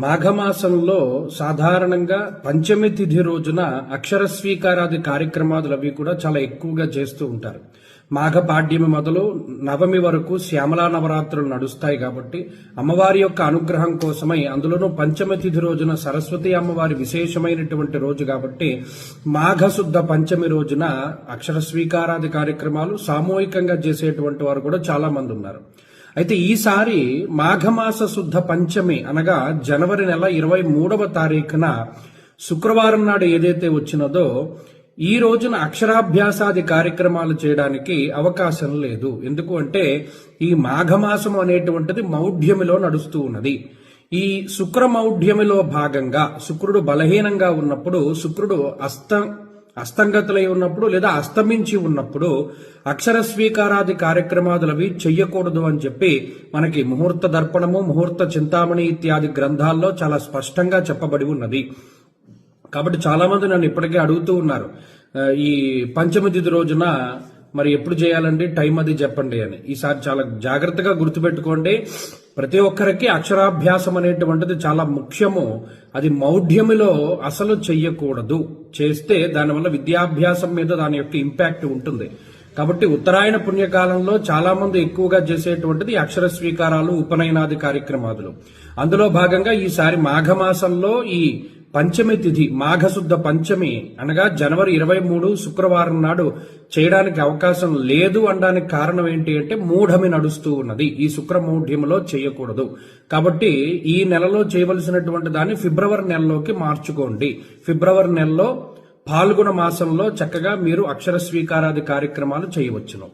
మాఘమాసంలో సాధారణంగా పంచమి తిథి రోజున అక్షర స్వీకారాది కార్యక్రమాలు అవి కూడా చాలా ఎక్కువగా చేస్తూ ఉంటారు. మాఘ పాడ్యమి మొదలు నవమి వరకు శ్యామలా నవరాత్రులు నడుస్తాయి కాబట్టి అమ్మవారి యొక్క అనుగ్రహం కోసమై, అందులోనూ పంచమి తిథి రోజున సరస్వతి అమ్మవారి విశేషమైనటువంటి రోజు కాబట్టి మాఘ శుద్ధ పంచమి రోజున అక్షర స్వీకారాది కార్యక్రమాలు సామూహికంగా చేసేటువంటి వారు కూడా చాలా మంది ఉన్నారు. అయితే ఈసారి మాఘమాస శుద్ధ పంచమి అనగా జనవరి నెల 23వ తారీఖున శుక్రవారం నాడు ఏదైతే వచ్చినదో ఈ రోజున అక్షరాభ్యాసాది కార్యక్రమాలు చేయడానికి అవకాశం లేదు. ఎందుకు అంటే ఈ మాఘమాసం అనేటువంటిది మౌఢ్యమిలో నడుస్తూ ఉన్నది. ఈ శుక్ర మౌఢ్యమిలో భాగంగా శుక్రుడు బలహీనంగా ఉన్నప్పుడు, శుక్రుడు అస్తంగతులై ఉన్నప్పుడు లేదా అస్తమించి ఉన్నప్పుడు అక్షర స్వీకారాది కార్యక్రమాదులవి చెయ్యకూడదు అని చెప్పి మనకి ముహూర్త దర్పణము, ముహూర్త చింతామణి ఇత్యాది గ్రంథాల్లో చాలా స్పష్టంగా చెప్పబడి ఉన్నది. కాబట్టి చాలా మంది నన్ను ఇప్పటికే అడుగుతూ ఉన్నారు, ఈ పంచమి తిథి రోజున మరి ఎప్పుడు చేయాలండి, టైం అది చెప్పండి అని. ఈసారి చాలా జాగ్రత్తగా గుర్తుపెట్టుకోండి. ప్రతి ఒక్కరికి అక్షరాభ్యాసం అనేటువంటిది చాలా ముఖ్యము. అది మౌఢ్యమిలో అసలు చెయ్యకూడదు. చేస్తే దానివల్ల విద్యాభ్యాసం మీద దాని యొక్క ఇంపాక్ట్ ఉంటుంది. కాబట్టి ఉత్తరాయణ పుణ్యకాలంలో చాలా మంది ఎక్కువగా చేసేటువంటిది అక్షర స్వీకారాలు, ఉపనయనాది కార్యక్రమాలు. అందులో భాగంగా ఈసారి మాఘమాసంలో ఈ పంచమి తిథి, మాఘశుద్ధ పంచమి అనగా జనవరి 23 శుక్రవారం నాడు చేయడానికి అవకాశం లేదు అనడానికి కారణం ఏంటి అంటే మూఢమి నడుస్తూ ఉన్నది. ఈ శుక్ర మూఢ్యములో చేయకూడదు. కాబట్టి ఈ నెలలో చేయవలసినటువంటి దాన్ని ఫిబ్రవరి నెలలోకి మార్చుకోండి. ఫిబ్రవరి నెలలో పాల్గొన మాసంలో చక్కగా మీరు అక్షర స్వీకారాది కార్యక్రమాలు చేయవచ్చును.